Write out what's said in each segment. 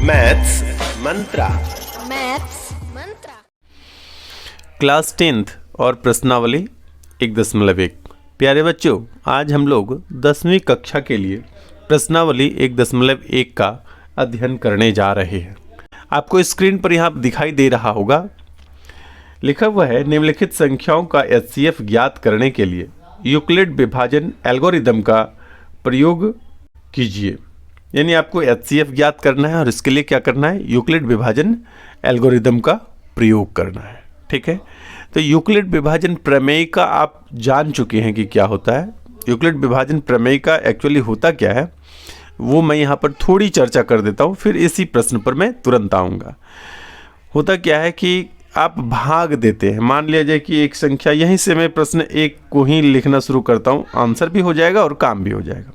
Maths मंत्रा। Class 10th और प्रश्नावली 1.1। प्यारे बच्चों, आज हम लोग 10वीं कक्षा के लिए प्रश्नावली 1.1 का अध्ययन करने जा रहे हैं। आपको स्क्रीन पर यहाँ दिखाई दे रहा होगा, लिखा हुआ है निम्नलिखित संख्याओं का एचसीएफ ज्ञात करने के लिए यूक्लिड विभाजन एल्गोरिदम का प्रयोग कीजिए। यानी आपको एचसीएफ ज्ञात करना है और इसके लिए क्या करना है, यूक्लिड विभाजन एल्गोरिदम का प्रयोग करना है। ठीक है, तो यूक्लिड विभाजन प्रमेय का आप जान चुके हैं कि क्या होता है। यूक्लिड विभाजन प्रमेय का एक्चुअली होता क्या है वो मैं यहाँ पर थोड़ी चर्चा कर देता हूँ, फिर इसी प्रश्न पर मैं तुरंत आऊँगा। होता क्या है कि आप भाग देते हैं। मान लिया जाए कि एक संख्या, यहीं से मैं प्रश्न 1 को ही लिखना शुरू करता हूँ, आंसर भी हो जाएगा और काम भी हो जाएगा।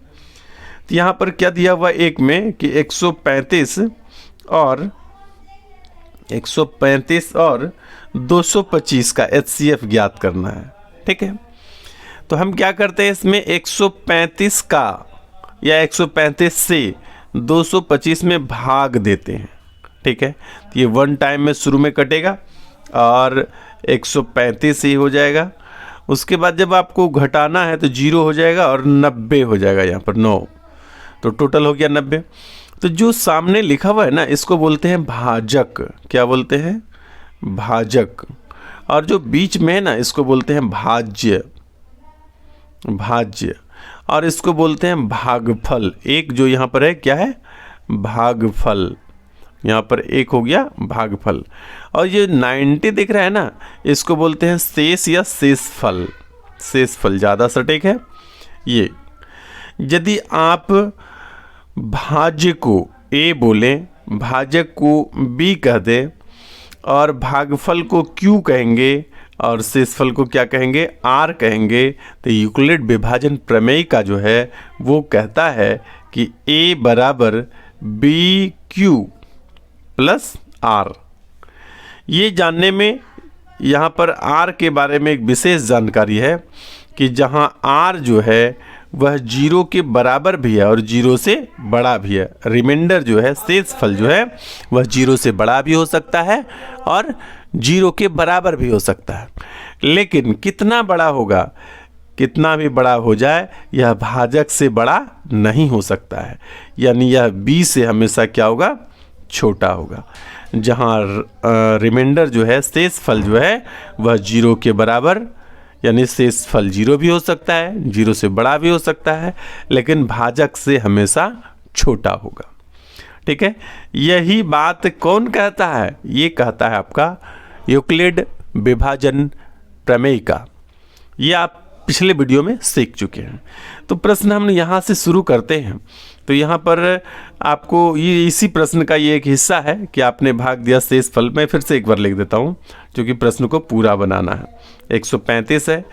तो यहाँ पर क्या दिया हुआ एक में कि 135 और 225 का एचसीएफ ज्ञात करना है। ठीक है, तो हम क्या करते हैं, इसमें 135 का या 135 से 225 में भाग देते हैं। ठीक है, तो ये वन टाइम में शुरू में कटेगा और 135 ही हो जाएगा। उसके बाद जब आपको घटाना है तो 0 हो जाएगा और 90 हो जाएगा, यहाँ पर 9, तो टोटल हो गया 90। तो जो सामने लिखा हुआ है ना, इसको बोलते हैं भाजक। क्या बोलते हैं, भाजक। और जो बीच में है ना, इसको बोलते हैं भाज्य, भाज्य। और इसको बोलते हैं भागफल। एक जो यहाँ पर है क्या है, भागफल। यहाँ पर एक हो गया भागफल। और ये 90 दिख रहा है ना, इसको बोलते हैं शेष या शेषफल। शेषफल ज़्यादा सटीक है ये। यदि आप भाज्य को ए बोलें, भाजक को बी कह दें और भागफल को क्यू कहेंगे और शेषफल को क्या कहेंगे, आर कहेंगे, तो यूक्लिड विभाजन प्रमेय का जो है वो कहता है कि ए बराबर बी क्यू प्लस आर। ये जानने में यहाँ पर आर के बारे में एक विशेष जानकारी है कि जहाँ आर जो है वह 0 के बराबर भी है और 0 से बड़ा भी है। रिमाइंडर जो है, शेषफल जो है वह 0 से बड़ा भी हो सकता है और 0 के बराबर भी हो सकता है। लेकिन कितना बड़ा होगा, कितना भी बड़ा हो जाए, यह भाजक से बड़ा नहीं हो सकता है। यानी यह b से हमेशा क्या होगा, छोटा होगा। जहाँ रिमाइंडर जो है, शेषफल जो है वह 0 के बराबर, यानी शेषफल 0 भी हो सकता है, 0 से बड़ा भी हो सकता है, लेकिन भाजक से हमेशा छोटा होगा। ठीक है, यही बात कौन कहता है, ये कहता है आपका यूक्लिड विभाजन प्रमेय का। ये आप पिछले वीडियो में सीख चुके हैं। तो प्रश्न हम यहाँ से शुरू करते हैं। तो यहाँ पर आपको ये इसी प्रश्न का ये एक हिस्सा है कि आपने भाग दिया शेषफल। मैं फिर से एक बार लिख देता हूँ क्योंकि प्रश्न को पूरा बनाना है। 135 है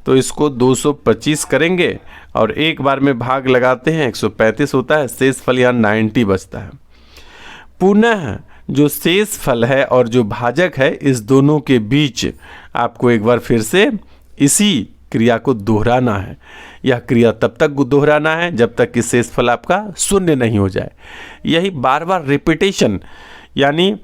तो इसको 225 करेंगे और एक बार में भाग लगाते हैं, 135 होता है, शेषफल यहाँ 90 बचता है। पुनः जो शेषफल है और जो भाजक है, इस दोनों के बीच आपको एक बार फिर से इसी क्रिया को दोहराना है। यह क्रिया तब तक दोहराना है जब तक कि शेषफल आपका 0 नहीं हो जाए। यही बार बार रिपीटेशन, यानी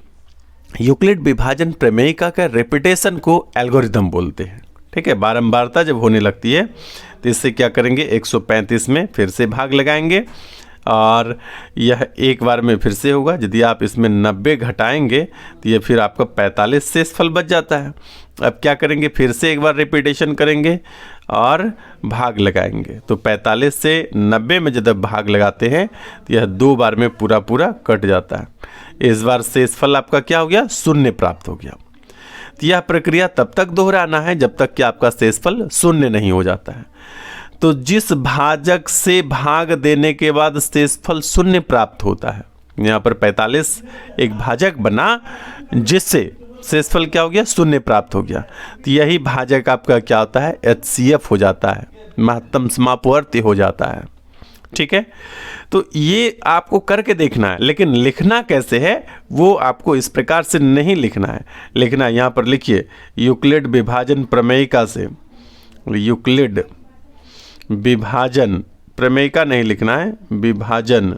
यूक्लिड विभाजन प्रमेय का रिपीटेशन को एल्गोरिदम बोलते हैं। ठीक है, बारंबारता जब होने लगती है तो इससे क्या करेंगे, 135 में फिर से भाग लगाएंगे और यह एक बार में फिर से होगा। यदि आप इसमें 90 घटाएंगे तो ये फिर आपका 45 शेषफल बच जाता है। अब क्या करेंगे, फिर से एक बार रिपीटेशन करेंगे और भाग लगाएंगे। तो 45 से 90 में जब भाग लगाते हैं तो यह 2 बार में पूरा पूरा कट जाता है। इस बार शेषफल आपका क्या हो गया, 0 प्राप्त हो गया। तो यह प्रक्रिया तब तक दोहराना है जब तक कि आपका शेषफल 0 नहीं हो जाता है। तो जिस भाजक से भाग देने के बाद शेषफल 0 प्राप्त होता है, यहाँ पर 45 एक भाजक बना जिससे शेषफल क्या हो गया, 0 प्राप्त हो गया। तो यही भाजक आपका क्या होता है, एचसीएफ हो जाता है, महत्तम समापवर्ती हो जाता है। ठीक है, तो ये आपको करके देखना है, लेकिन लिखना कैसे है वो आपको इस प्रकार से नहीं लिखना है। लिखना यहाँ पर लिखिए, यूक्लिड विभाजन प्रमेयिका से, यूक्लिड विभाजन प्रमेयिका नहीं लिखना है, विभाजन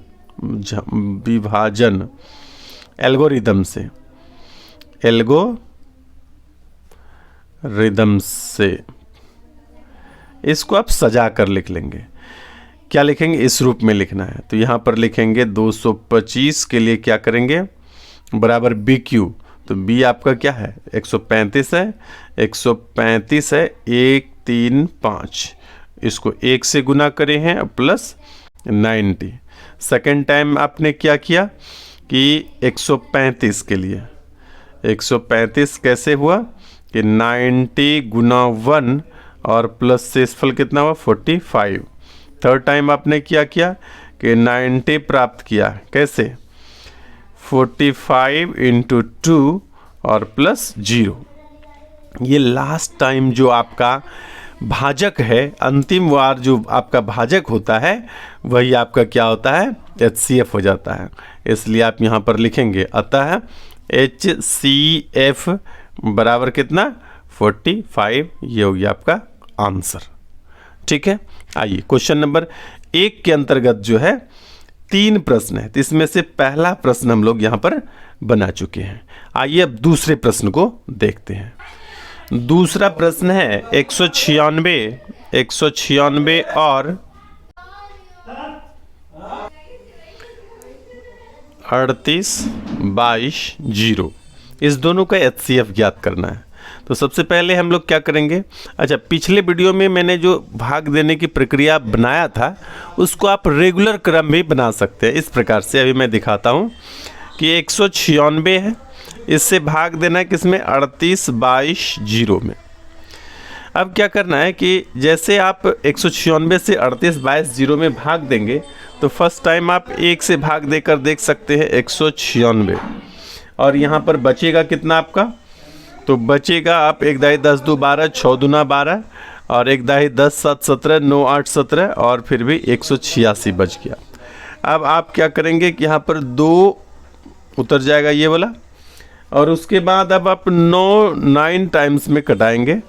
एल्गोरिदम से, एल्गोरिदम से। इसको आप सजा कर लिख लेंगे। क्या लिखेंगे? इस रूप में लिखना है। तो यहाँ पर लिखेंगे 225 के लिए क्या करेंगे? बराबर बी क्यू। तो बी आपका क्या है? 135 है, 135 है 1 3 5, इसको 1 से गुना करे हैं प्लस 90। सेकेंड टाइम आपने क्या किया कि 135 के लिए 135 कैसे हुआ कि 90 गुना 1 और प्लस शेषफल कितना हुआ? 45। थर्ड टाइम आपने क्या किया कि 90 प्राप्त किया। कैसे? 45 इंटू 2 और प्लस 0। ये लास्ट टाइम जो आपका भाजक है, अंतिम बार जो आपका भाजक होता है, वही आपका क्या होता है? HCF हो जाता है। इसलिए आप यहाँ पर लिखेंगे अतः HCF बराबर कितना? 45। ये हो गया आपका आंसर। ठीक है। आइए क्वेश्चन नंबर 1 के अंतर्गत जो है 3 प्रश्न है, तो इसमें से पहला प्रश्न हम लोग यहाँ पर बना चुके हैं। आइए अब दूसरे प्रश्न को देखते हैं। दूसरा प्रश्न है 196 और 38 22 0, इस दोनों का HCF ज्ञात करना है। तो सबसे पहले हम लोग क्या करेंगे? अच्छा, पिछले वीडियो में मैंने जो भाग देने की प्रक्रिया बनाया था उसको आप रेगुलर क्रम भी बना सकते हैं। इस प्रकार से अभी मैं दिखाता हूँ कि 196 है, इससे भाग देना है किसमें? 38 22 0 में। अब क्या करना है कि जैसे आप 196 से 38 22 0 में भाग देंगे तो फर्स्ट टाइम आप 1 से भाग देकर देख सकते हैं 196, और यहाँ पर बचेगा कितना आपका? तो बचेगा आप 1 दाई 10 2 12, 6 दूना 12, और 1 दाई 10 7 17, 9 8 17, और फिर भी 186 बच गया। अब आप क्या करेंगे कि यहाँ पर 2 उतर जाएगा ये वाला, और उसके बाद अब आप 9 टाइम्स में कटाएंगे।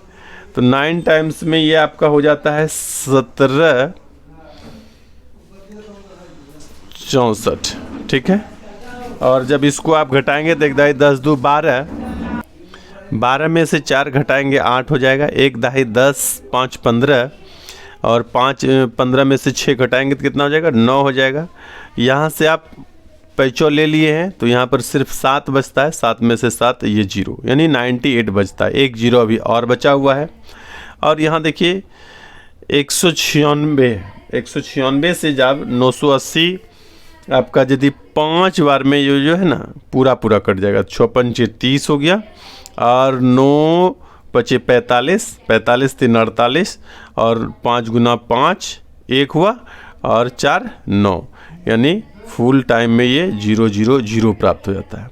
तो 9 टाइम्स में ये आपका हो जाता है 17 64। ठीक है। और जब इसको आप घटाएंगे तो 1 दाई 10 2 12, 12 में से 4 घटाएंगे 8 हो जाएगा। 1 दाई 10 5 15, और 5 15 में से 6 घटाएंगे तो कितना हो जाएगा? 9 हो जाएगा। यहाँ से आप पैचो ले लिए हैं तो यहाँ पर सिर्फ 7 बचता है, 7 में से 7 ये 0, यानी 98 बचता है। 1 0 अभी और बचा हुआ है। और यहाँ देखिए 196 से जब 980 आपका यदि 5 बार में जो है ना पूरा कट जाएगा। 6 पंचे 30 हो गया, और 9 पचे 45, 45 3 48, और 5 गुना 5 1 हुआ, और 4 9, यानी फुल टाइम में ये 0 0 0 प्राप्त हो जाता है।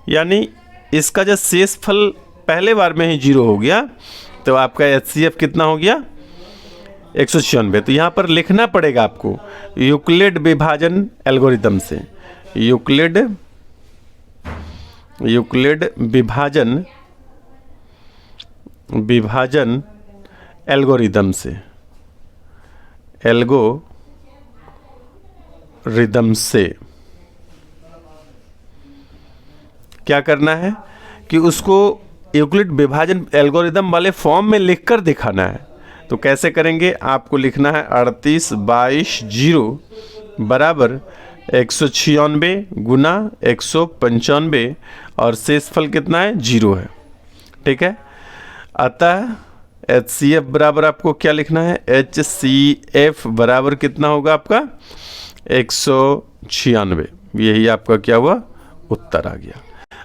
यानी इसका जो शेष फल पहले बार में ही 0 हो गया, तो आपका HCF कितना हो गया? 196। तो यहाँ पर लिखना पड़ेगा आपको यूक्लिड विभाजन एल्गोरिदम से, यूक्लिड विभाजन एल्गोरिदम से, एल्गोरिदम से क्या करना है कि उसको यूक्लिड विभाजन एल्गोरिदम वाले फॉर्म में लिखकर दिखाना है। तो कैसे करेंगे? आपको लिखना है 38 22 0 बराबर 196 गुना 195, और शेषफल कितना है? 0 है। ठीक है। अतः HCF बराबर आपको क्या लिखना है? HCF बराबर कितना होगा आपका? 196। यही आपका क्या हुआ? उत्तर आ गया।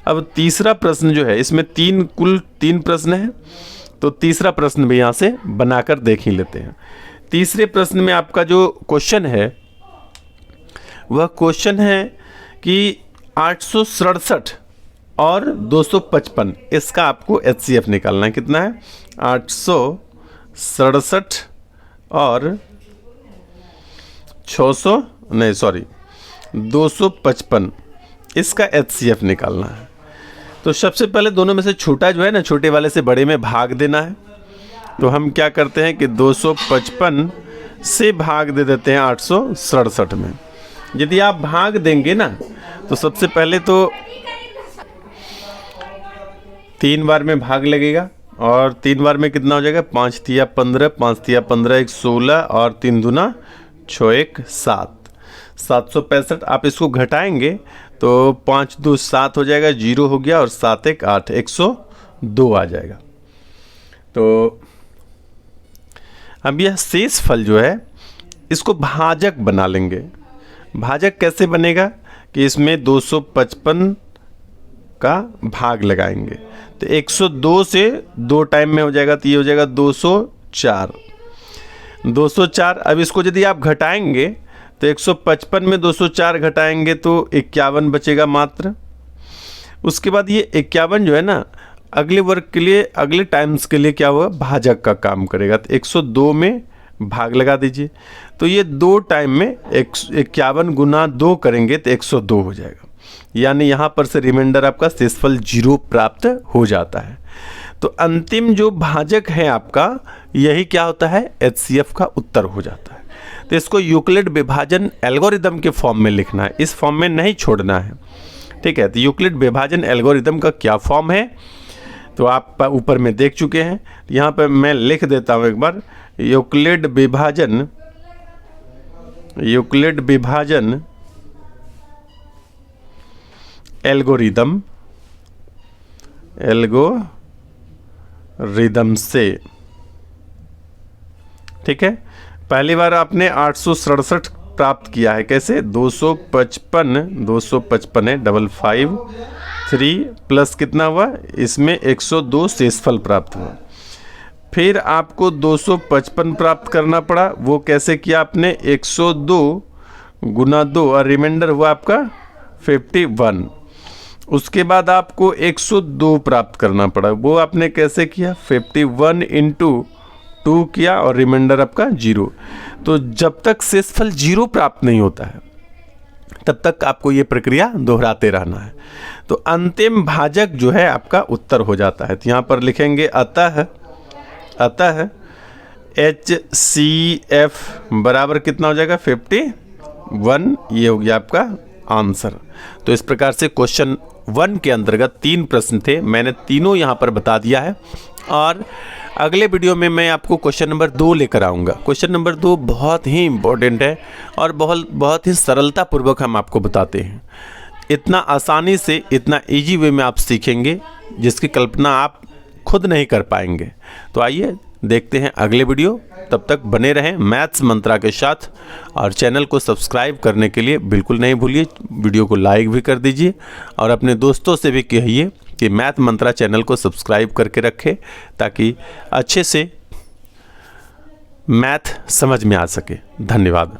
अब तीसरा प्रश्न जो है, इसमें कुल 3 प्रश्न है, तो तीसरा प्रश्न भी यहाँ से बनाकर देख ही लेते हैं। तीसरे प्रश्न में आपका जो क्वेश्चन है वह क्वेश्चन है कि 867 और 255, इसका आपको HCF निकालना है। कितना है? 867 और 255, इसका HCF निकालना है। तो सबसे पहले दोनों में से छोटा जो है ना, छोटे वाले से बड़े में भाग देना है। तो हम क्या करते हैं कि 255 से भाग दे देते हैं 867 में। यदि आप भाग देंगे ना, तो सबसे पहले तो 3 बार में भाग लगेगा और 3 बार में कितना हो जाएगा, 5 तिया 15, 5 तिया 15 1 16 और 3 दूना 6 1 7, 765। आप इसको घटाएंगे तो 5 2 7 हो जाएगा, 0 हो गया और 7 1 8, 102 आ जाएगा। तो अब यह शेष फल जो है इसको भाजक बना लेंगे। भाजक कैसे बनेगा कि इसमें 255 का भाग लगाएंगे तो 102 से 2 टाइम में हो जाएगा तो ये हो जाएगा 204। 204 अब इसको यदि आप घटाएंगे तो 155 में 204 घटाएंगे तो 51 बचेगा मात्र। उसके बाद ये 51 जो है ना अगले वर्ग के लिए, अगले टाइम्स के लिए क्या हुआ, भाजक का काम करेगा। तो 102 में भाग लगा दीजिए तो ये 2 टाइम में 51 गुना 2 करेंगे तो 102 हो जाएगा। यानी यहाँ पर से रिमाइंडर आपका शेषफल 0 प्राप्त हो जाता है। तो अंतिम जो भाजक है आपका यही क्या होता है, HCF का उत्तर हो जाता है। तो इसको यूक्लिड विभाजन एल्गोरिदम के फॉर्म में लिखना है, इस फॉर्म में नहीं छोड़ना है, ठीक है। तो यूक्लिड विभाजन एल्गोरिदम का क्या फॉर्म है तो आप ऊपर में देख चुके हैं। यहाँ पर मैं लिख देता हूँ एक बार, यूक्लिड विभाजन एल्गोरिदम से, ठीक है। पहली बार आपने 867 प्राप्त किया है, कैसे, 255 है, 55 3 प्लस कितना हुआ, इसमें 102 शेषफल प्राप्त हुआ। फिर आपको 255 प्राप्त करना पड़ा, वो कैसे किया आपने, 102 गुना 2 और रिमाइंडर हुआ आपका 51। उसके बाद आपको 102 प्राप्त करना पड़ा, वो आपने कैसे किया, 51 इंटू 2 किया और रिमाइंडर आपका 0। तो जब तक शेषफल 0 प्राप्त नहीं होता है तब तक आपको ये प्रक्रिया दोहराते रहना है। तो अंतिम भाजक जो है आपका उत्तर हो जाता है। तो यहाँ पर लिखेंगे अतः HCF बराबर कितना हो जाएगा, 51। ये हो गया आपका आंसर। तो इस प्रकार से क्वेश्चन 1 के अंतर्गत 3 प्रश्न थे, मैंने तीनों यहाँ पर बता दिया है। और अगले वीडियो में मैं आपको क्वेश्चन नंबर 2 लेकर आऊँगा। क्वेश्चन नंबर 2 बहुत ही इम्पोर्टेंट है और बहुत ही सरलतापूर्वक हम आपको बताते हैं। इतना आसानी से, इतना इजी वे में आप सीखेंगे जिसकी कल्पना आप खुद नहीं कर पाएंगे। तो आइए देखते हैं अगले वीडियो। तब तक बने रहें मैथ्स मंत्रा के साथ और चैनल को सब्सक्राइब करने के लिए बिल्कुल नहीं भूलिए। वीडियो को लाइक भी कर दीजिए और अपने दोस्तों से भी कहिए कि मैथ मंत्रा चैनल को सब्सक्राइब करके रखें ताकि अच्छे से मैथ समझ में आ सके। धन्यवाद।